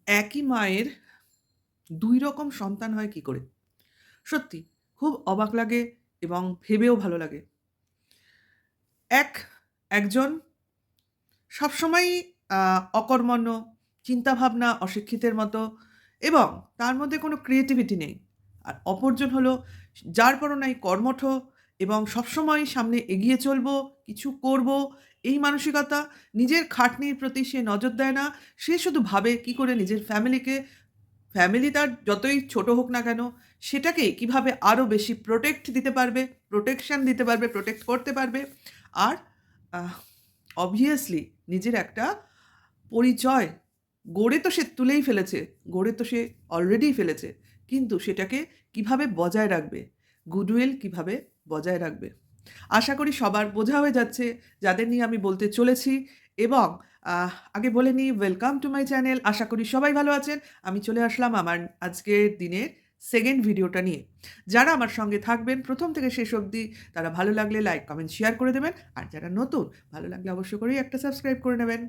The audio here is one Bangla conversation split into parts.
একই মায়ের ২ রকম সন্তান হয় কি করে? সত্যি খুব অবাক লাগে এবং ভেবেও ভালো লাগে। এক একজন সবসময়ই আ অকর্মণ্য, চিন্তাভাবনা অশিক্ষিতের মতো এবং তার মধ্যে কোনো ক্রিয়েটিভিটি নেই। আর অপরজন হলো যার পরও নাই কর্মঠ এবং সবসময় সামনে এগিয়ে চলবো, কিছু করবো এই মানসিকতা। নিজের খাটনির প্রতি সে নজর দেয় না। সে শুধু ভাবে কি করে নিজের ফ্যামিলি তার যতই ছোট হোক না কেন, সেটাকে কিভাবে আরো বেশি প্রোটেকশন দিতে পারবে, প্রোটেক্ট করতে পারবে। আর আহ obviously নিজের একটা পরিচয় তুলেই ফেলেছে। গড়ে তো সে অলরেডিই ফেলেছে। কিন্তু সেটাকে কিভাবে বজায় রাখবে? গুডউইল কিভাবে বজায় রাখবে? আশা করি সবার বোঝা হয়ে যাচ্ছে যাদের নিয়ে আমি বলতে চলেছি এবং আগে বলে নিই ওয়েলকাম টু মাই চ্যানেল। আশা করি সবাই ভালো আছেন। আমি চলে আসলাম আমার আজকের দিনের 2nd ভিডিওটা নিয়ে। যারা আমার সঙ্গে থাকবেন ১ম থেকে শেষ অবধি তারা ভালো লাগলে লাইক, কমেন্ট, শেয়ার করে দেবেন। আর যারা নতুন ভালো লাগলে অবশ্য করেই একটা সাবস্ক্রাইব করে নেবেন।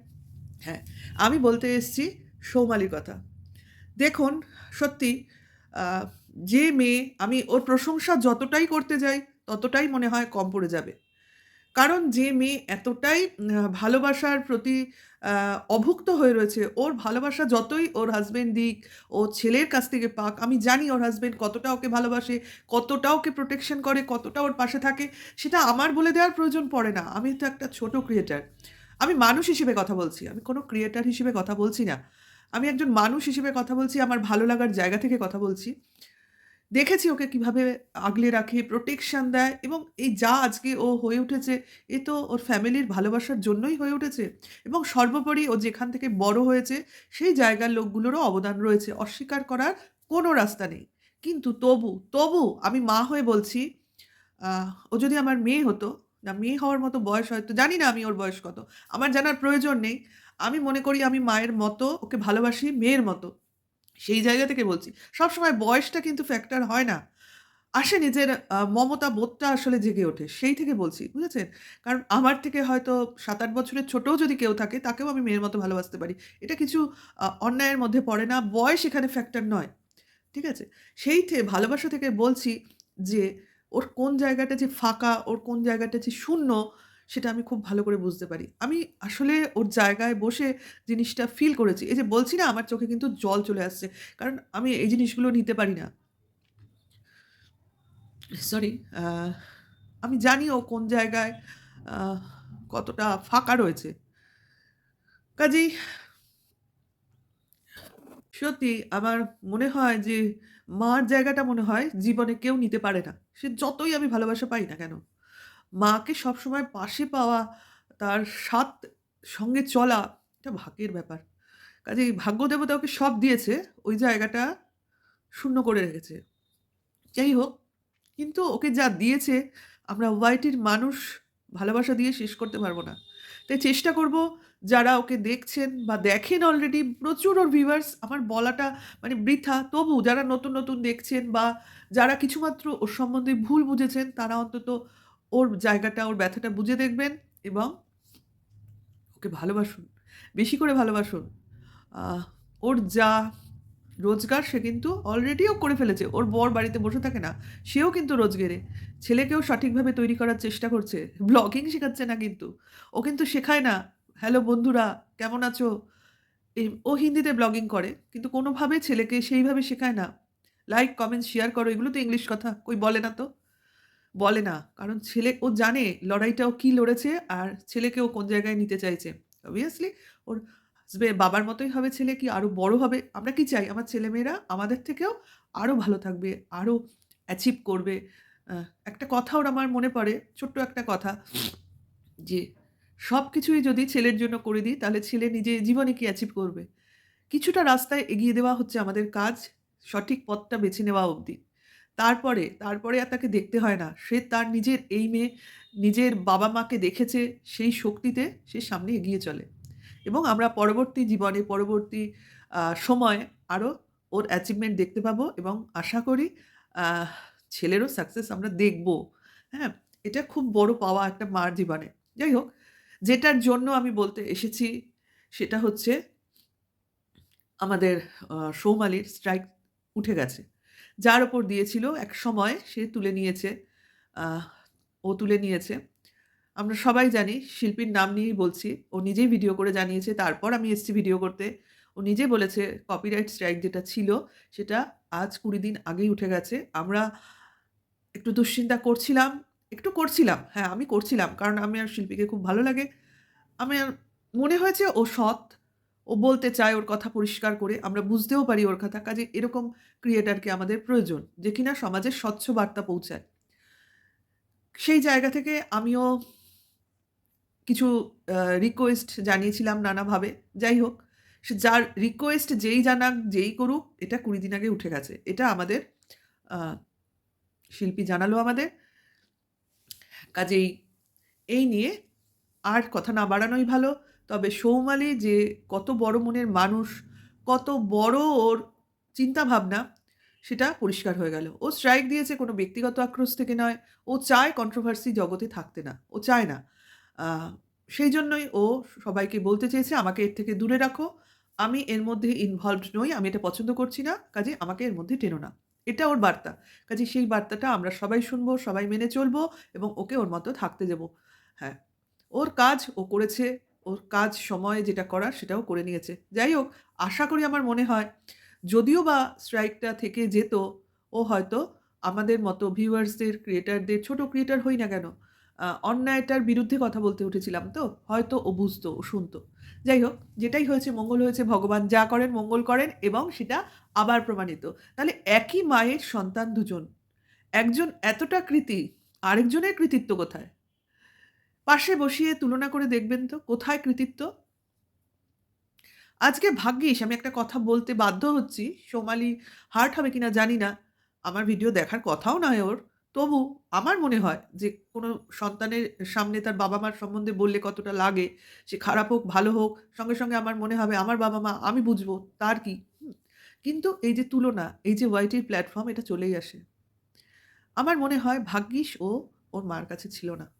হ্যাঁ, আমি বলতে এসেছি সৌমালির কথা। দেখুন, সত্যি আ যে মেয়ে আমি ওর প্রশংসা যতটাই করতে যাই, ততটাই মনে হয় কম পড়ে যাবে। কারণ যে মেয়ে এতটাই ভালোবাসার প্রতি আ অভুক্ত হয়ে রয়েছে, ওর ভালোবাসা যতই ওর হাসব্যান্ড দিক, ও ছেলের কাছ থেকে পাক, আমি জানি ওর হাসব্যান্ড কতটা ওকে ভালোবাসে, কতটা ওকে প্রোটেকশন করে, কতটা ওর পাশে থাকে, সেটা আমার বলে দেওয়ার প্রয়োজন পড়ে না। আমি তো একটা ছোট ক্রিয়েটর। আমি মানুষ হিসেবে কথা বলছি। আমি কোনো ক্রিয়েটর হিসেবে কথা বলছি না। আমি একজন মানুষ হিসেবে কথা বলছি, আমার ভালো লাগার জায়গা থেকে কথা বলছি। দেখেছি ওকে কিভাবে আগলে রাখে, প্রোটেকশন দেয় এবং এই যা আজকে ও হয়ে উঠেছে, এ তো ওর ফ্যামিলির ভালোবাসার জন্যই হয়ে উঠেছে এবং সর্বোপরি ও যেখান থেকে বড় হয়েছে, সেই জায়গার লোকগুলোরও অবদান রয়েছে। অস্বীকার করার কোনো রাস্তা নেই। কিন্তু তবু আমি মা হয়ে বলছি, ও যদি আমার মেয়ে হতো, না মেয়ে হওয়ার মতো বয়স হয়তো জানি না আমি ওর বয়স কত। আমার জানার প্রয়োজন নেই। আমি মনে করি আমি মায়ের মতো ওকে ভালোবাসি, মেয়ের মতো। সেই জায়গা থেকে বলছি। সবসময় বয়সটা কিন্তু ফ্যাক্টর হয় না। আসে নিজের মমতা বোধটা আসলে জেগে ওঠে। সেই থেকে বলছি, বুঝেছেন? কারণ আমার থেকে হয়তো ৭-৮ বছরের ছোটও যদি কেউ থাকে, তাকেও আমি মেয়ের মতো ভালোবাসতে পারি। এটা কিছু অন্যায়ের মধ্যে পড়ে না। বয়স এখানে ফ্যাক্টর নয়। ঠিক আছে? ভালোবাসা থেকে বলছি যে, ওর কোন জায়গাটা যে ফাঁকা, ওর কোন জায়গাটা যে শূন্য, সেটা আমি খুব ভালো করে বুঝতে পারি। আমি আসলে ওর জায়গায় বসে জিনিসটা ফিল করেছি। এই যে বলছি না, আমার চোখে কিন্তু জল চলে আসছে। কারণ আমি এই জিনিসগুলো নিতে পারি না। সরি, আ আমি জানি ও কোন জায়গায় আ কতটা ফাঁকা রয়েছে। কাজেই সত্যি আমার মনে হয় যে মার জায়গাটা মনে হয় জীবনে কেউ নিতে পারে না। সে যতই আমি ভালোবাসা পাই না কেন। মাকে সবসময় পাশে পাওয়া, তার সাথ সঙ্গে চলা, এটা ভাগ্যের ব্যাপার। কাজেই ভাগ্যদেবতা ওকে সব দিয়েছে, ওই জায়গাটা শূন্য করে রেখেছে। যাই হোক, কিন্তু ওকে যা দিয়েছে আমরা ওয়াইটির মানুষ ভালোবাসা দিয়ে শেষ করতে পারব না। তাই চেষ্টা করব যারা ওকে দেখছেন বা দেখেন অলরেডি প্রচুর ওর ভিউয়ার্স, আমার বলাটা মানে বৃথা। তবু যারা নতুন দেখছেন বা যারা কিছুমাত্র ওর সম্বন্ধে ভুল বুঝেছেন তারা অন্তত ওর জায়গাটা, ওর ব্যথাটা বুঝে দেখবেন এবং ওকে ভালোবাসুন। বেশি করে ভালোবাসুন। আহ ওর যা রোজগার সে কিন্তু অলরেডি ও করে ফেলেছে। ওর বর বাড়িতে বসে থাকে না। সেও কিন্তু রোজগেরে। ছেলেকেও সঠিকভাবে তৈরি করার চেষ্টা করছে। ব্লগিং শেখাচ্ছে না কিন্তু। ও কিন্তু শেখায় না, "হ্যালো বন্ধুরা, কেমন আছো?" ও হিন্দিতে ব্লগিং করে। কিন্তু কোনোভাবে ছেলেকে সেইভাবে শেখায় না। লাইক, কমেন্ট, শেয়ার করো, এগুলো তো ইংলিশ কথা। কই বলে না তো। বলে না। কারণ ও জানে লড়াইটা ও কি লড়েছে আর ছেলেকে ও কোন জায়গায় নিতে চাইছে। obviously ওর বাবার মতোই হবে ছেলে, কি আরো বড় হবে। আমরা কি চাই? আমার ছেলেমেয়েরা আমাদের থেকেও আরো ভালো থাকবে, আরো অ্যাচিভ করবে। আ একটা কথা ওর আমার মনে পড়ে, ছোট্ট একটা কথা যে, সবকিছুই যদি ছেলের জন্য করে দিই, তাহলে ছেলে নিজে জীবনে কি অ্যাচিভ করবে? কিছুটা রাস্তায় এগিয়ে দেওয়া হচ্ছে আমাদের কাজ, সঠিক পথটা বেছে নেওয়া অবধি। তারপরে আর তাকে দেখতে হয় না। সে তার নিজের নিজের বাবা-মাকে দেখেছে, সেই শক্তিতে সে সামনে এগিয়ে চলে। এবং আমরা পরবর্তী জীবনে, পরবর্তী সময়ে আরো ওর অ্যাচিভমেন্ট দেখতে পাবো এবং আশা করি আহ ছেলেরও সাকসেস আমরা দেখব। হ্যাঁ? এটা খুব বড় পাওয়া একটা মার জীবনে। যাই হোক, যেটার জন্য আমি বলতে এসেছি সেটা হচ্ছে আমাদের সৌমালির স্ট্রাইক উঠে গেছে। যার ওপর দিয়েছিল একসময় সে তুলে নিয়েছে। আহ ও তুলে নিয়েছে। আমরা সবাই জানি, শিল্পীর নাম নিয়েই বলছি। ও নিজেই ভিডিও করে জানিয়েছে। তারপর আমি এসেছি ভিডিও করতে। ও নিজে বলেছে কপিরাইট স্ট্রাইক যেটা ছিল সেটা আজ ২০ দিন আগেই উঠে গেছে। আমরা একটু দুশ্চিন্তা করছিলাম, একটু করছিলাম। হ্যাঁ, আমি করছিলাম। কারণ আমার শিল্পীকে খুব ভালো লাগে। আমার মনে হয়েছে ও সৎ। ও বলতে চায় ওর কথা পরিষ্কার করে। আমরা বুঝতেও পারি ওর কথা। কাজেই এরকম ক্রিয়েটরকে আমাদের প্রয়োজন, যে কিনা সমাজে স্বচ্ছ বার্তা পৌঁছায়। সেই জায়গা থেকে আমিও কিছু রিকোয়েস্ট জানিয়েছিলাম নানাভাবে। যাই হোক, সে যার রিকোয়েস্ট যেই জানাক, যেই করুক, এটা ২০ দিন আগে উঠে গেছে। এটা আমাদের আ শিল্পী জানালো আমাদের। কাজেই এই নিয়ে আর কথা না বাড়ানোই ভালো। তবে সৌমালি যে কত বড় মনের মানুষ, কত বড় ওর চিন্তাভাবনা, সেটা পরিষ্কার হয়ে গেল। ও স্ট্রাইক দিয়েছে কোনো ব্যক্তিগত আক্রোশ থেকে নয়। ও চায় কন্ট্রোভার্সি জগতে থাকতে না। ও চায় না। আ সেই জন্যই ও সবাইকে বলতে চেয়েছে, "আমাকে এর থেকে দূরে রাখো। আমি এর মধ্যে ইনভলভড নই। আমি এটা পছন্দ করছি না। কাজেই আমাকে এর মধ্যে টেনো না।" এটা ওর বার্তা। কাজেই সেই বার্তাটা আমরা সবাই শুনবো, সবাই মেনে চলবো এবং ওকে ওর মতো থাকতে দেবো। হ্যাঁ। ওর কাজ ও করেছে। ওর কাজ সময়ে যেটা করার সেটাও করে নিয়েছে। যাই হোক, আশা করি, আমার মনে হয় যদিও বা স্ট্রাইকটা থেকে যেত, ও হয়তো আমাদের মতো ভিউয়ার্সদের, ক্রিয়েটরদের, ছোট ক্রিয়েটর হই না কেন, অন্যায়টার বিরুদ্ধে কথা বলতে উঠেছিলাম তো, হয়তো ও বুঝতো, ও শুনতো। যাই হোক, যেটাই হয়েছে মঙ্গল হয়েছে। ভগবান যা করেন মঙ্গল করেন এবং সেটা আবার প্রমাণিত। তাহলে একই মায়ের সন্তান দুজন। একজন এতটা কৃতী, আরেকজনের কৃতিত্ব কোথায়? পাশে বসিয়ে তুলনা করে দেখবেন তো কোথায় কৃতিত্ব? আজকে ভাগ্যিস আমি একটা কথা বলতে বাধ্য হচ্ছি। সোমালি হার্ট হবে কিনা জানি না। আমার ভিডিও দেখার কথাও নয় ওর। তবু আমার মনে হয় যে কোনো সন্তানের সামনে তার বাবা-মার সম্বন্ধে বললে কতটা লাগে। সে খারাপ হোক, ভালো হোক, সঙ্গে, সঙ্গে আমার মনে হবে আমার বাবা-মা, আমি বুঝবো তার কি? কিন্তু এই যে তুলনা, এই যে ওয়াইটির প্ল্যাটফর্ম, এটা চলেই আসে। আমার মনে হয় ভাগ্যিস ও ওর মার কাছে ছিল না।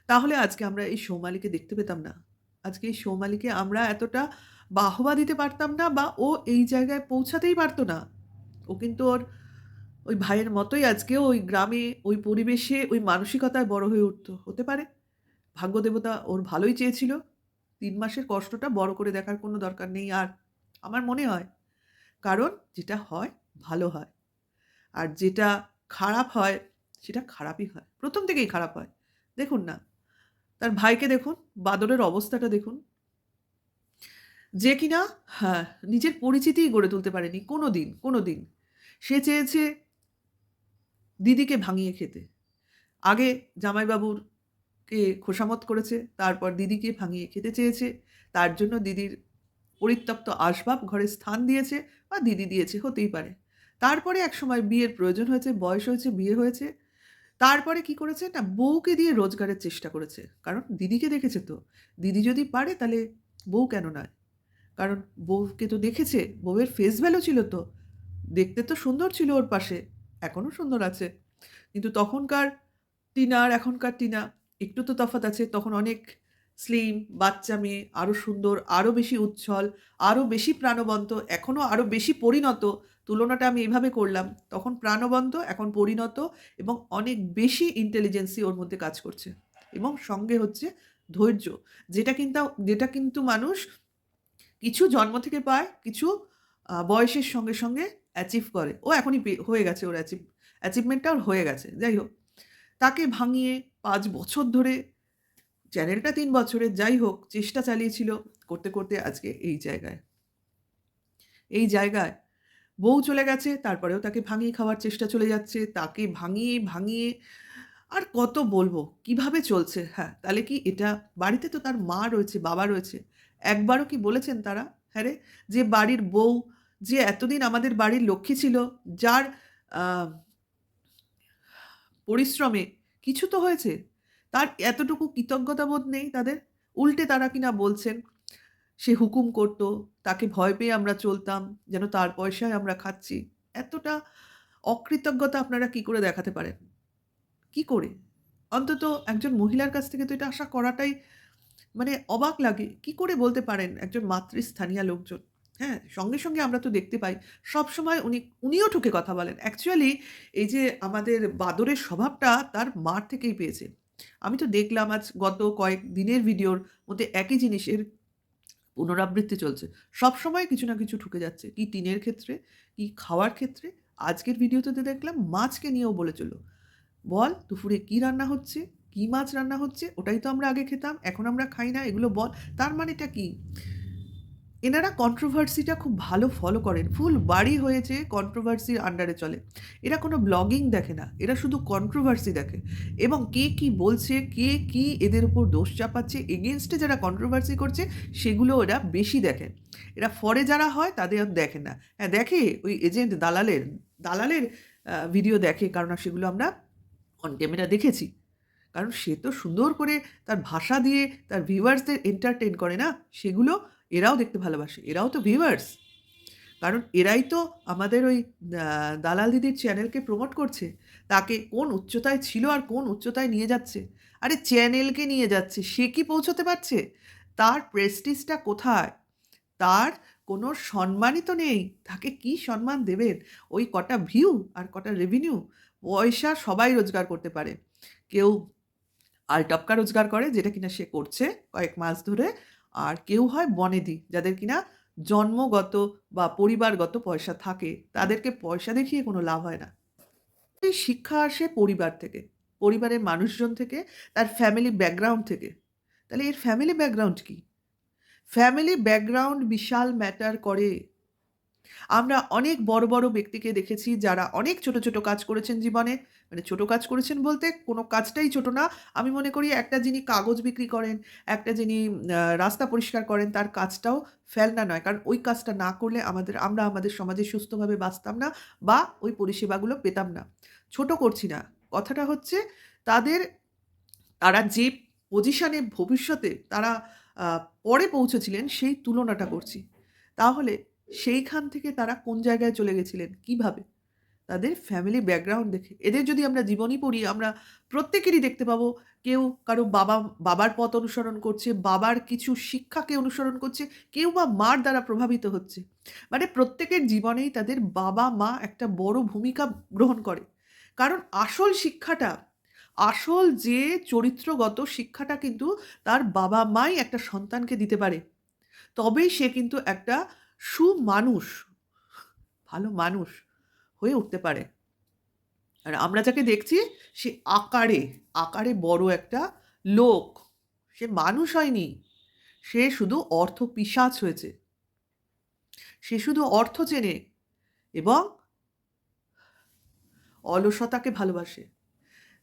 তাহলে আজকে আমরা এই সৌমালিকে দেখতে পেতাম না। আজকে এই সৌমালিকে আমরা এতটা বাহবা দিতে পারতাম না, বা ও এই জায়গায় পৌঁছাতেই পারত না। ও কিন্তু ওর ওই ভাইয়ের মতোই আজকেও ওই গ্রামে, ওই পরিবেশে, ওই মানসিকতায় বড় হয়ে উঠত। হতে পারে ভাগ্যদেবতা ওর ভালোই চেয়েছিল। ৩ মাসের কষ্টটা বড় করে দেখার কোনো দরকার নেই আর। আমার মনে হয়। কারণ যেটা হয় ভালো হয়। আর যেটা খারাপ হয় সেটা খারাপই হয়। ১ম থেকেই খারাপ হয়। দেখুন না, তার ভাইকে দেখুন, বাদরের অবস্থাটা দেখুন। যে কিনা, হ্যাঁ, নিজের পরিচিতিই গড়ে তুলতে পারেনি কোনোদিন, কোনোদিন। সে চেয়েছে দিদিকে ভাঙিয়ে খেতে। আগে জামাইবাবুরকে খোশামত করেছে, তারপর দিদিকে ভাঙিয়ে খেতে চেয়েছে। তার জন্য দিদির পরিত্যক্ত আসবাব ঘরে স্থান দিয়েছে, বা দিদি দিয়েছে, হতেই পারে। তারপরে একসময় বিয়ের প্রয়োজন হয়েছে, বয়স হয়েছে, বিয়ে হয়েছে। তারপরে কি করেছে না, বউকে দিয়ে রোজগারের চেষ্টা করেছে। কারণ দিদিকে দেখেছে তো। দিদি যদি পারে তাহলে বউ কেন নয়? কারণ বউকে তো দেখেছে, বউয়ের ফেস ভ্যালু ছিল তো। দেখতে তো সুন্দর ছিল ওর পাশে, এখনো সুন্দর আছে। কিন্তু তখনকার টিনা আর এখনকার টিনা একটু তো তফাৎ আছে। তখন অনেক স্লিম, বাচ্চা মেয়ে, আরো সুন্দর, আরো বেশি উজ্জ্বল, আরো বেশি প্রাণবন্ত, এখনো আরো বেশি পরিণত। তুলনাটা আমি এভাবে করলাম। তখন প্রাণবন্ত, এখন পরিণত, এবং অনেক বেশি ইন্টেলিজেন্সি ওর মধ্যে কাজ করছে। এবং সঙ্গে হচ্ছে ধৈর্য, যেটা কিন্তু মানুষ কিছু জন্ম থেকে পায়, কিছু বয়সের সঙ্গে, সঙ্গে অ্যাচিভ করে। ও এখনই হয়ে গেছে, ওর অ্যাচিভমেন্টটা ওর হয়ে গেছে। যাই হোক, তাকে ভাঙিয়ে ৫ বছর ধরে, চ্যানেলটা ৩ বছরের, যাই হোক, চেষ্টা চালিয়েছিল। করতে, করতে আজকে এই জায়গায়। এই জায়গায় বউ চলে গেছে, তারপরেও তাকে ভাঙিয়ে খাওয়ার চেষ্টা চলে যাচ্ছে। তাকে ভাঙিয়ে, ভাঙিয়ে আর কত বলবো? কিভাবে চলছে? হ্যাঁ, তাহলে কি এটা, বাড়িতে তো তার মা রয়েছে, বাবা রয়েছে। একবারও কি বলেছেন তারা, "হ্যাঁ রে, যে বাড়ির বউ, যে এতদিন আমাদের বাড়ির লক্ষ্মী ছিল, যার আ পরিশ্রমে কিছু তো হয়েছে। তার এতটুকু কৃতজ্ঞতাবোধ নেই তাদের?" উল্টে তারা কিনা বলছেন, সে হুকুম করত, তাকে ভয় পেয়ে আমরা চলতাম, যেন তার পয়সায় আমরা খাচ্ছি। এতটা অকৃতজ্ঞতা আপনারা কি করে দেখাতে পারেন? কি করে? অন্তত একজন মহিলার কাছ থেকে তো এটা আশা করাটাই, মানে অবাক লাগে। কি করে বলতে পারেন একজন মাতৃস্থানীয়া লোকজন? হ্যাঁ, সঙ্গে, সঙ্গে আমরা তো দেখতে পাই সবসময় উনিও ঠকে কথা বলেন। অ্যাকচুয়ালি এই যে আমাদের বাদরের স্বভাবটা তার মার থেকেই পেয়েছে। আমি তো দেখলাম আজ গত কয়েক দিনের ভিডিওর মধ্যে একই জিনিসের পুনরাবৃত্তি চলছে। সবসময় কিছু না কিছু ঠুকে যাচ্ছে। কি টিনের ক্ষেত্রে, কি খাওয়ার ক্ষেত্রে। আজকের ভিডিওটাতে দেখলাম মাছকে নিয়েও বলেছিল। বল দুপুরে কি রান্না হচ্ছে? কি মাছ রান্না হচ্ছে? ওটাই তো আমরা আগে খেতাম। এখন আমরা খাই না। এগুলো বল। তার মানেটা কি? এনারা কন্ট্রোভার্সিটা খুব ভালো ফলো করেন। ফুল বাড়ি হয়েছে কন্ট্রোভার্সির আন্ডারে চলে। এরা কোনো ব্লগিং দেখে না। এরা শুধু কন্ট্রোভার্সি দেখে এবং কে কি বলছে, কে কি এদের উপর দোষ চাপাচ্ছে, এগেইনস্টে যারা কন্ট্রোভার্সি করছে সেগুলো এরা বেশি দেখে। এরা ফরে যারা হয় তাদের আর দেখে না। হ্যাঁ, দেখে ওই এজেন্ট দালালের ভিডিও দেখে, কারণ সেগুলো আমরা অন ক্যামেরা দেখেছি। কারণ সে তো সুন্দর করে তার ভাষা দিয়ে তার ভিউয়ার্সদের এন্টারটেইন করে না? সেগুলো এরাও দেখতে ভালোবাসে। এরাও তো ভিউয়ার্স। কারণ এরাই তো আমাদের ওই দালাল দিদির চ্যানেলকে প্রমোট করছে। তাকে কোন উচ্চতায় ছিল আর কোন উচ্চতায় নিয়ে যাচ্ছে। আরে চ্যানেলকে নিয়ে যাচ্ছে। সে কি পৌঁছতে পারছে? তার প্রেস্টিজটা কোথায়? তার কোনো সম্মানই তো নেই। তাকে কি সম্মান দেবেন? ওই কটা ভিউ আর কটা রেভিনিউ? পয়সা সবাই রোজগার করতে পারে। কেউ আলটপকা রোজগার করে, যেটা কিনা সে করছে কয়েক মাস ধরে। আর কেউ হয় বনেদি, যাদের কিনা জন্মগত বা পরিবারগত পয়সা থাকে। তাদেরকে পয়সা দেখিয়ে কোনো লাভ হয় না। এই শিক্ষা আসে পরিবার থেকে, পরিবারের মানুষজন থেকে, তার ফ্যামিলি ব্যাকগ্রাউন্ড থেকে। তাহলে এর ফ্যামিলি ব্যাকগ্রাউন্ড কি? ফ্যামিলি ব্যাকগ্রাউন্ড বিশাল ম্যাটার করে। আমরা অনেক বড়, বড় ব্যক্তিকে দেখেছি যারা অনেক ছোট, ছোট কাজ করেছেন জীবনে। মানে ছোট কাজ করেছেন বলতে কোনো কাজটাই ছোট না। আমি মনে করি একটা যিনি কাগজ বিক্রি করেন, একটা যিনি রাস্তা পরিষ্কার করেন, তার কাজটাও ফেলনা নয়। কারণ ওই কাজটা না করলে আমরা আমাদের সমাজে সুস্থভাবে বাঁচতাম না বা ওই পরিষেবাগুলো পেতাম না। ছোট করছি না। কথাটা হচ্ছে তাদের তারা যে পজিশনে ভবিষ্যতে তারা আ পরে পৌঁছেছিলেন সেই তুলনাটা করছি। তাহলে সেইখান থেকে তারা কোন জায়গায় চলে গেছিলেন? কিভাবে? তাদের ফ্যামিলি ব্যাকগ্রাউন্ড দেখে। এদের যদি আমরা জীবনী পড়ি, আমরা প্রত্যেকেরই দেখতে পাবো কেউ কারো বাবার পথ অনুসরণ করছে, বাবার কিছু শিক্ষাকে অনুসরণ করছে, কেউ বা মার দ্বারা প্রভাবিত হচ্ছে। মানে প্রত্যেকের জীবনেই তাদের বাবা-মা একটা বড় ভূমিকা গ্রহণ করে। কারণ আসল যে চরিত্রগত শিক্ষাটা কিন্তু তার বাবা-মাই একটা সন্তানকে দিতে পারে। তবেই সে কিন্তু একটা সুমানুষ, ভালো মানুষ হয়ে উঠতে পারে। আর আমরা যাকে দেখছি সে আকারে বড় একটা লোক। সে মানুষ হয়নি। সে শুধু অর্থপিশাচ হয়েছে। সে শুধু অর্থ চেনে এবং অলসতাকে ভালোবাসে।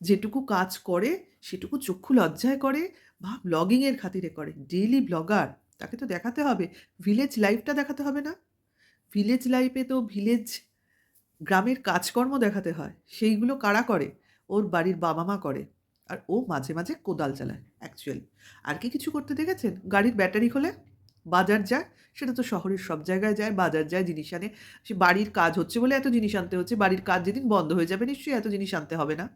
যেটুকু কাজ করে সেটুকু চক্ষু লজ্জায় করে বা ব্লগিংয়ের খাতিরে করে। ডেইলি ব্লগার, তাকে তো দেখাতে হবে। ভিলেজ লাইফটা দেখাতে হবে না? ভিলেজ লাইফে তো গ্রামের কাজকর্ম দেখাতে হয়। সেইগুলো কারা করে? ওর বাড়ির বাবা-মা করে। আর ও মাঝে, মাঝে কোদাল চালায় অ্যাকচুয়ালি। আর কি কিছু করতে দেখেছেন? গাড়ির ব্যাটারি খোলে, বাজার যায়। সেটা তো শহরের সব জায়গায় যায়, বাজার যায়, জিনিস আনে। সে বাড়ির কাজ হচ্ছে বলে এত জিনিস আনতে হচ্ছে। বাড়ির কাজ যেদিন বন্ধ হয়ে যাবে নিশ্চয়ই এত জিনিস আনতে হবে না।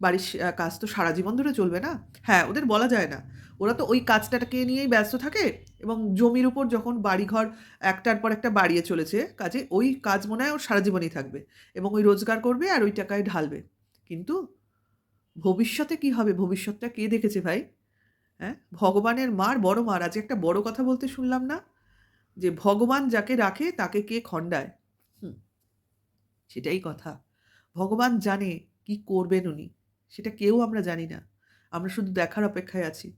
বাড়ির কাজ তো সারা জীবন ধরে চলবে না? হ্যাঁ, ওদের বলা যায় না। ওরা তো ওই কাজটাকে নিয়েই ব্যস্ত থাকে এবং জমির উপর যখন বাড়িঘর একটার পর একটা বাড়িয়ে চলেছে, কাজেই ওই কাজ মনে হয় ওর সারা জীবনই থাকবে এবং ওই রোজগার করবে আর ওই টাকায় ঢালবে। কিন্তু ভবিষ্যতে কি হবে? ভবিষ্যৎটা কে দেখেছে ভাই? হ্যাঁ? ভগবানের মার বড় মার। আজকে একটা বড় কথা বলতে শুনলাম না? যে ভগবান যাকে রাখে তাকে কে খণ্ডায়। হুম, সেটাই কথা। ভগবান জানে কি করবেন উনি। সেটা কেউ আমরা জানি না। আমরা শুধু দেখার অপেক্ষায় আছি।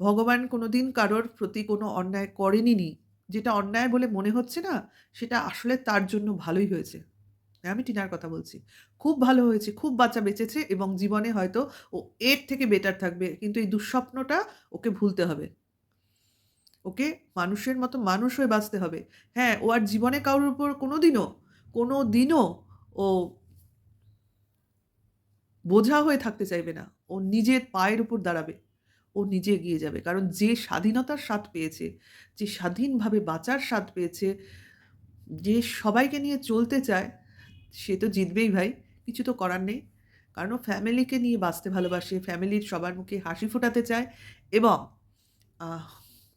ভগবান কোনোদিন কারোর প্রতি কোনো অন্যায় করেনই। যেটা অন্যায় বলে মনে হচ্ছে না, সেটা আসলে তার জন্য ভালোই হয়েছে। আমি টিনার কথা বলছি। খুব ভালো হয়েছে, খুব বাচ্চা বেঁচেছে এবং জীবনে হয়তো ও এর থেকে বেটার থাকবে। কিন্তু এই দুঃস্বপ্নটা ওকে ভুলতে হবে। ওকে মানুষের মতো মানুষ হয়ে বাঁচতে হবে। হ্যাঁ, ও আর জীবনে কারোর উপর কোনোদিনও ও বোঝা হয়ে থাকতে চাইবে না। ও নিজের পায়ের উপর দাঁড়াবে। ও নিজে এগিয়ে যাবে। কারণ যে স্বাধীনতার স্বাদ পেয়েছে, যে স্বাধীনভাবে বাঁচার স্বাদ পেয়েছে, যে সবাইকে নিয়ে চলতে চায়, সে তো জিতবেই ভাই। কিছু তো করার নেই। কারণ ও ফ্যামিলিকে নিয়ে বাঁচতে ভালোবাসে, ফ্যামিলির সবার মুখে হাসি ফোটাতে চায় এবং আহ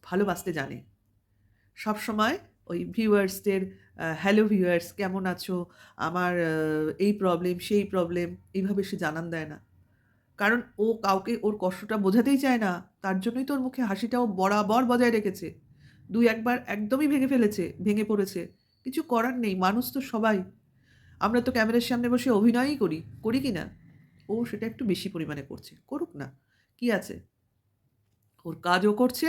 ভালোবাসতে জানে। সবসময় ওই ভিউয়ার্সদের হ্যালো ভিউয়ার্স কেমন আছো? আমার এই প্রবলেম, সেই প্রবলেম এইভাবে সে জানান দেয় না। কারণ ও কাউকে ওর কষ্টটা বোঝাতেই চায় না। তার জন্যই তো ওর মুখে হাসিটাও বরাবর বজায় রেখেছে। ২-১ বার একদমই ভেঙে পড়েছে। কিছু করার নেই, মানুষ তো সবাই। আমরা তো ক্যামেরার সামনে বসে অভিনয়ই করি, করি কি না? ও সেটা একটু বেশি পরিমাণে করছে। করুক না, কি আছে? ওর কাজও করছে,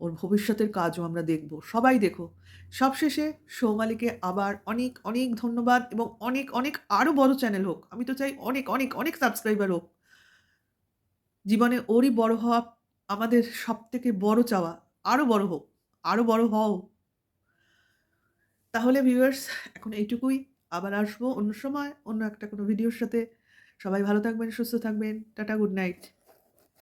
ওর ভবিষ্যতের কাজও আমরা দেখব। সবাই দেখো। সবশেষে সৌমালিকে আবার অনেক, অনেক ধন্যবাদ এবং অনেক, অনেক আরও বড় চ্যানেল হোক। আমি তো চাই অনেক, অনেক, অনেক সাবস্ক্রাইবার হোক। জীবনে ওরই বড় হওয়া আমাদের সবথেকে বড় চাওয়া। আরও বড় হোক, আরও বড় হও। তাহলে ভিউয়ার্স এখন এইটুকুই। আবার আসবো অন্য সময় অন্য একটা কোনো ভিডিওর সাথে। সবাই ভালো থাকবেন, সুস্থ থাকবেন। Tata, good night.